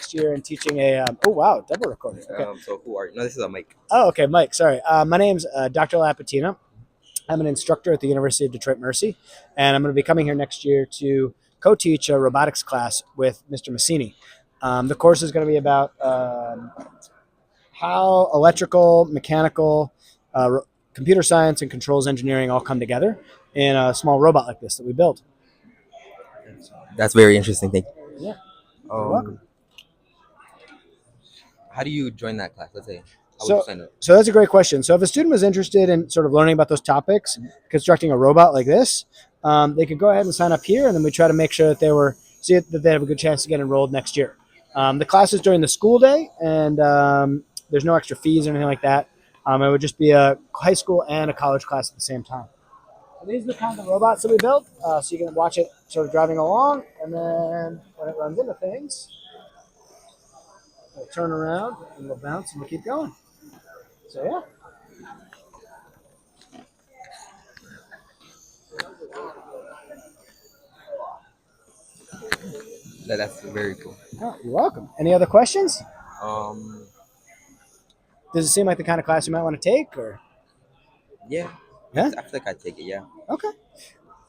next year and teaching a. Oh wow, double recording. Okay. So who are you? No, this is a mic. Oh, okay, Mike. Sorry. My name's Dr. Lapatina. I'm an instructor at the University of Detroit Mercy, and I'm going to be coming here next year to co-teach a robotics class with Mr. Massini. The course is going to be about how electrical, mechanical, computer science, and controls engineering all come together in a small robot like this that we built. That's very interesting. Thank you. Yeah, you're welcome. How do you join that class? Let's say. How would So, you sign up? so that's a great question. So if a student was interested in sort of learning about those topics, constructing a robot like this, they could go ahead and sign up here, and then we try to make sure that they have a good chance to get enrolled next year. The class is during the school day, and there's no extra fees or anything like that. It would just be a high school and a college class at the same time. And these are the kinds of robots that we built, so you can watch it sort of driving along, and then when it runs into things, we'll turn around and we'll bounce and we'll keep going. So yeah. That's very cool. Oh, you're welcome. Any other questions? Um, Does it seem like the kind of class you might want to take, or yeah. Yeah? I feel like I'd take it. Yeah. okay?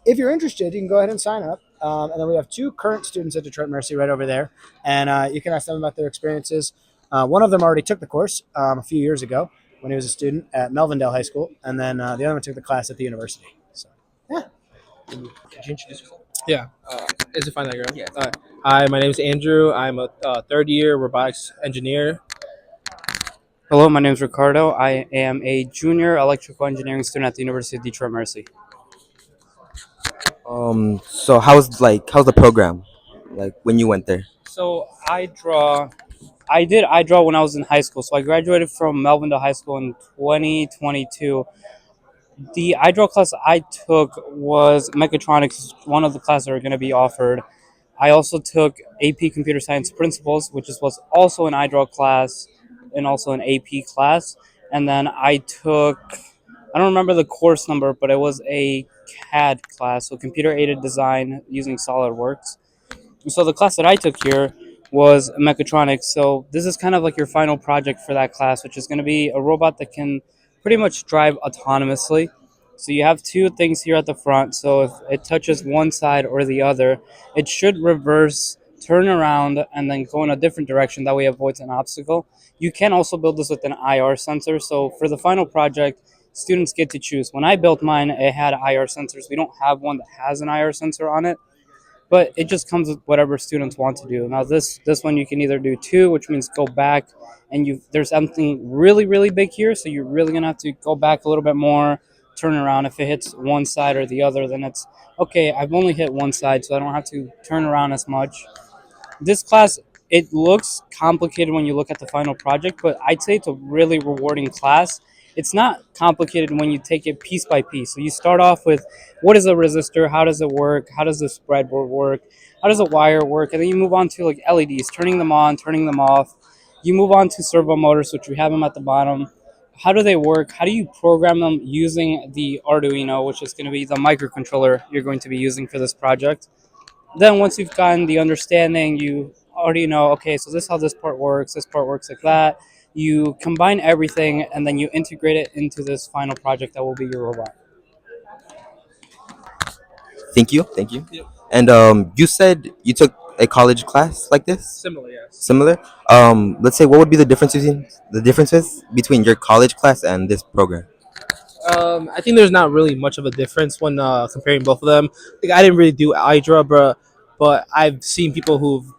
If you're interested, you can go ahead and sign up. And then we have two current students at Detroit Mercy right over there, and you can ask them about their experiences. One of them already took the course a few years ago when he was a student at Melvindale High School, and then the other one took the class at the university. So, yeah. Could you introduce yourself? Yeah. Is it fine, that girl? Yeah. Hi, my name is Andrew. I'm a third year robotics engineer. Hello, my name is Ricardo. I am a junior electrical engineering student at the University of Detroit Mercy. So how's the program? Like when you went there? So I did iDraw when I was in high school. So I graduated from Melvindale High School in 2022. The iDraw class I took was mechatronics, one of the classes that are going to be offered. I also took AP Computer Science Principles, was also an iDraw class and also an AP class. And then I don't remember the course number, but it was a CAD class, so computer aided design using SolidWorks. So the class that I took here was mechatronics. So this is kind of like your final project for that class, which is going to be a robot that can pretty much drive autonomously. So you have two things here at the front. So if it touches one side or the other, it should reverse, turn around, and then go in a different direction. That way it avoids an obstacle. You can also build this with an IR sensor. So for the final project, students get to choose. When I built mine, it had IR sensors. We don't have one that has an IR sensor on it, but it just comes with whatever students want to do. Now this one you can either do two, which means go back, and there's something really really big here, so you're really gonna have to go back a little bit more, turn around. If it hits one side or the other, then it's okay. I've only hit one side, so I don't have to turn around as much. This class, it looks complicated when you look at the final project, but I'd say it's a really rewarding class. It's not complicated when you take it piece by piece. So you start off with what is a resistor, how does it work, how does the breadboard work, how does a wire work, and then you move on to like LEDs, turning them on, turning them off. You move on to servo motors, which we have them at the bottom. How do they work? How do you program them using the Arduino, which is going to be the microcontroller you're going to be using for this project? Then once you've gotten the understanding, you already know, okay, so this is how this part works like that. You combine everything and then you integrate it into this final project that will be your robot. Thank you. Yep. And you said you took a college class like this? Similar, yes. Similar. Let's say what would be the differences between your college class and this program? I think there's not really much of a difference when comparing both of them. Like, I didn't really do iDraw, but I've seen people who've,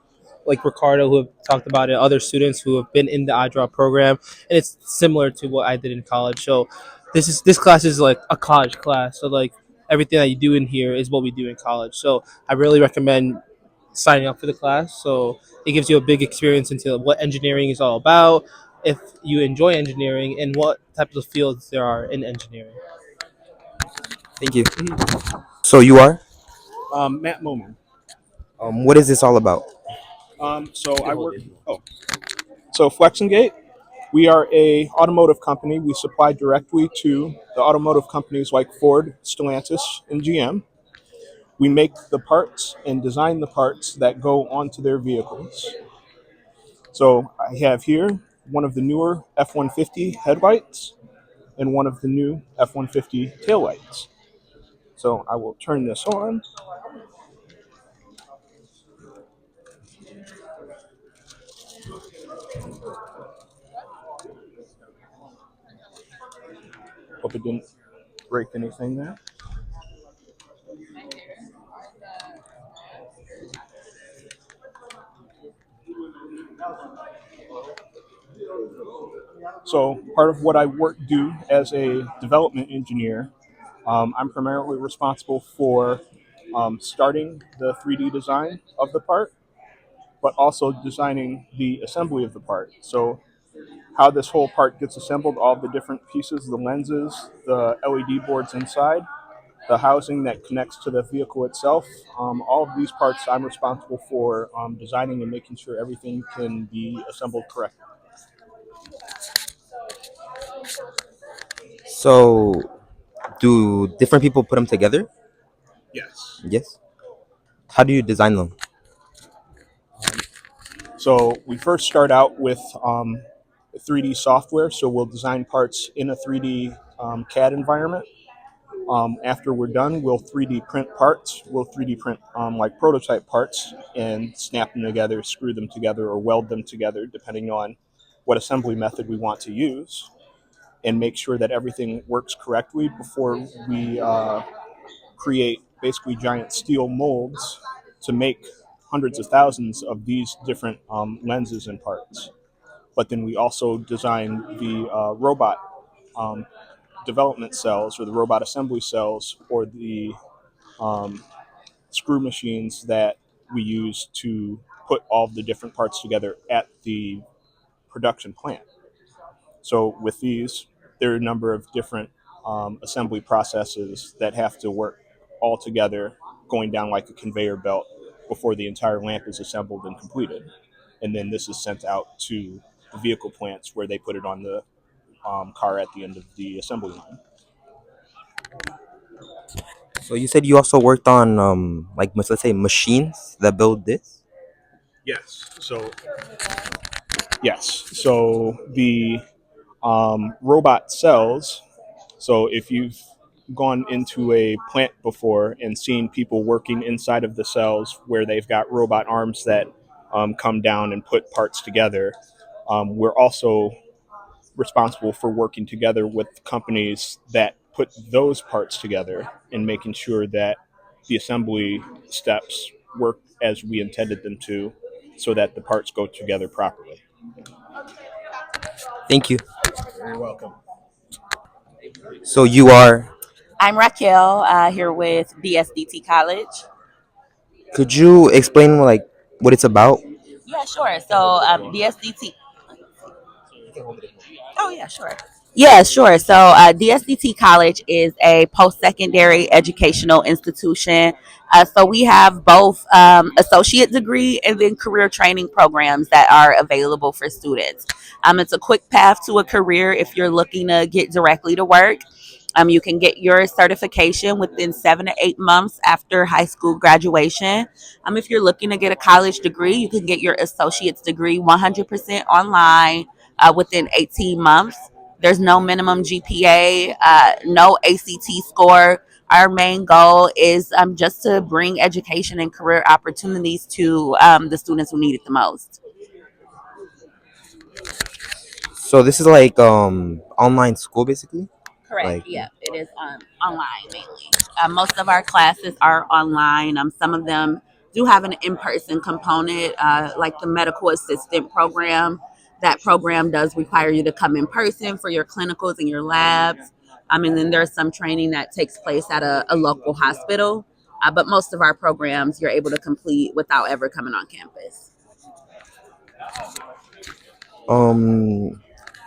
like Ricardo, who have talked about it, other students who have been in the iDraw program, and it's similar to what I did in college. So this class is like a college class. So like everything that you do in here is what we do in college. So I really recommend signing up for the class. So it gives you a big experience into what engineering is all about, if you enjoy engineering, and what types of fields there are in engineering. Thank you. So you are? Matt Moman. What is this all about? So I work. Oh, so Flexingate, we are a automotive company. We supply directly to the automotive companies like Ford, Stellantis, and GM. We make the parts and design the parts that go onto their vehicles. So I have here one of the newer F-150 headlights and one of the new F-150 taillights. So I will turn this on. Hope it didn't break anything there. So part of what I do as a development engineer, I'm primarily responsible for starting the 3D design of the part, but also designing the assembly of the part. So how this whole part gets assembled, all the different pieces, the lenses, the LED boards inside, the housing that connects to the vehicle itself, all of these parts I'm responsible for designing and making sure everything can be assembled correctly. So, do different people put them together? Yes. Yes. How do you design them? So we first start out with 3D software. So we'll design parts in a 3D CAD environment. After we're done, we'll 3D print parts. We'll 3D print like prototype parts and snap them together, screw them together, or weld them together, depending on what assembly method we want to use, and make sure that everything works correctly before we create basically giant steel molds to make hundreds of thousands of these different lenses and parts. But then we also design the robot um, development cells or the robot assembly cells or the um, screw machines that we use to put all of the different parts together at the production plant. So with these, there are a number of different assembly processes that have to work all together, going down like a conveyor belt before the entire lamp is assembled and completed. And then this is sent out to the vehicle plants where they put it on the car at the end of the assembly line. So you said you also worked on like let's say machines that build this. Yes. So the robot cells. So if you've gone into a plant before and seen people working inside of the cells where they've got robot arms that come down and put parts together, we're also responsible for working together with companies that put those parts together and making sure that the assembly steps work as we intended them to so that the parts go together properly. Thank you. You're welcome. So you are. I'm Raquel here with BSDT College. Could you explain like what it's about? Yeah, sure. So DSDT. Oh, yeah, sure. Yeah, sure. So DSDT College is a post-secondary educational institution. So we have both associate degree and then career training programs that are available for students. It's a quick path to a career if you're looking to get directly to work. You can get your certification within 7 to 8 months after high school graduation. If you're looking to get a college degree, you can get your associate's degree 100% online within 18 months. There's no minimum GPA, no ACT score. Our main goal is just to bring education and career opportunities to the students who need it the most. So this is like online school basically. Correct. Like Yeah, it is online mainly. Most of our classes are online. Some of them do have an in-person component, like the medical assistant program. That program does require you to come in person for your clinicals and your labs. And then there's some training that takes place at a local hospital. But most of our programs you're able to complete without ever coming on campus. um,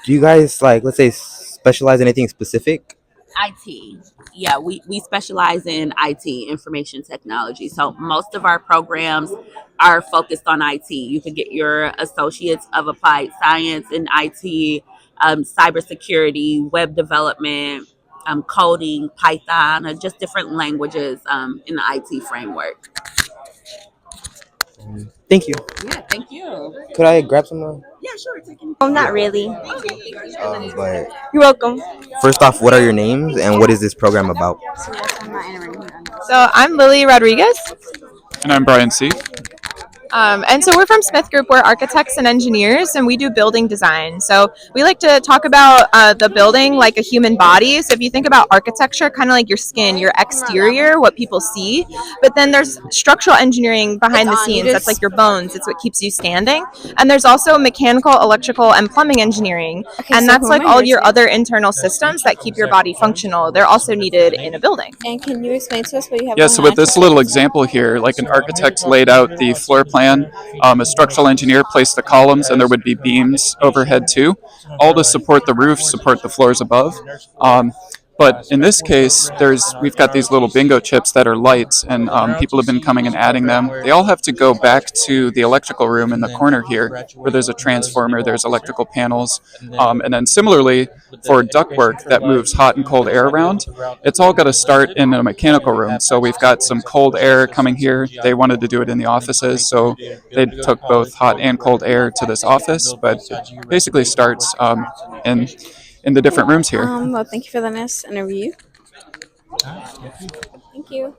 do you guys like let's say specialize in anything specific? IT. Yeah, we specialize in IT, information technology. So most of our programs are focused on IT. You can get your associates of applied science in IT, cybersecurity, web development, coding, Python, or just different languages in the IT framework. Thank you. Yeah, thank you. Could I grab some? Yeah, sure. Not really. But You're welcome. first off, what are your names and what is this program about? So I'm Lily Rodriguez. And I'm Brian C. And so we're from Smith Group. We're architects and engineers, and we do building design. So we like to talk about the building like a human body. So if you think about architecture, kind of like your skin, your exterior, what people see. But then there's structural engineering behind the scenes. That's like your bones. It's what keeps you standing. And there's also mechanical, electrical, and plumbing engineering. And that's like all your other internal systems that keep your body functional. They're also needed in a building. And can you explain to us what you have? Yeah, so with this little example here, like an architect laid out the floor plan, a structural engineer placed the columns, and there would be beams overhead too, all to support the roof, support the floors above. But in this case, we've got these little bingo chips that are lights, and people have been coming and adding them. They all have to go back to the electrical room in the corner here, where there's a transformer, there's electrical panels, and then similarly for ductwork that moves hot and cold air around, it's all got to start in a mechanical room. So we've got some cold air coming here. They wanted to do it in the offices, so they took both hot and cold air to this office, but it basically starts in the different rooms here. Well, thank you for letting us interview you. Thank you.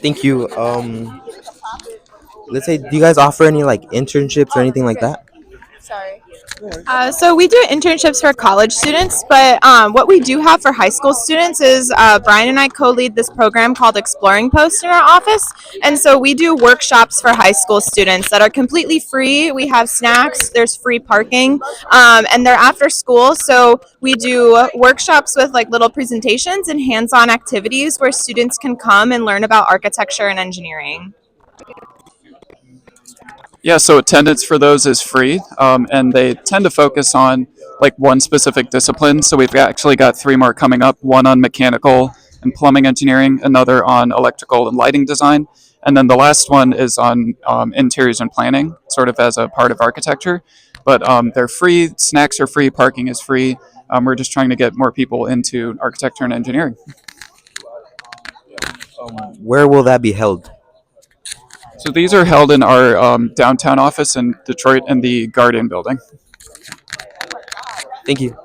Thank you. Let's say, do you guys offer any like internships or anything like that? Sorry. So we do internships for college students, but what we do have for high school students is Brian and I co-lead this program called Exploring Post in our office, and so we do workshops for high school students that are completely free. We have snacks, there's free parking, and they're after school, so we do workshops with like little presentations and hands-on activities where students can come and learn about architecture and engineering. Yeah, so attendance for those is free, and they tend to focus on like one specific discipline. So we've actually got 3 more coming up, one on mechanical and plumbing engineering, another on electrical and lighting design, and then the last one is on interiors and planning, sort of as a part of architecture. But they're free, snacks are free, parking is free. We're just trying to get more people into architecture and engineering. Where will that be held? So these are held in our downtown office in Detroit in the Guardian building. Thank you.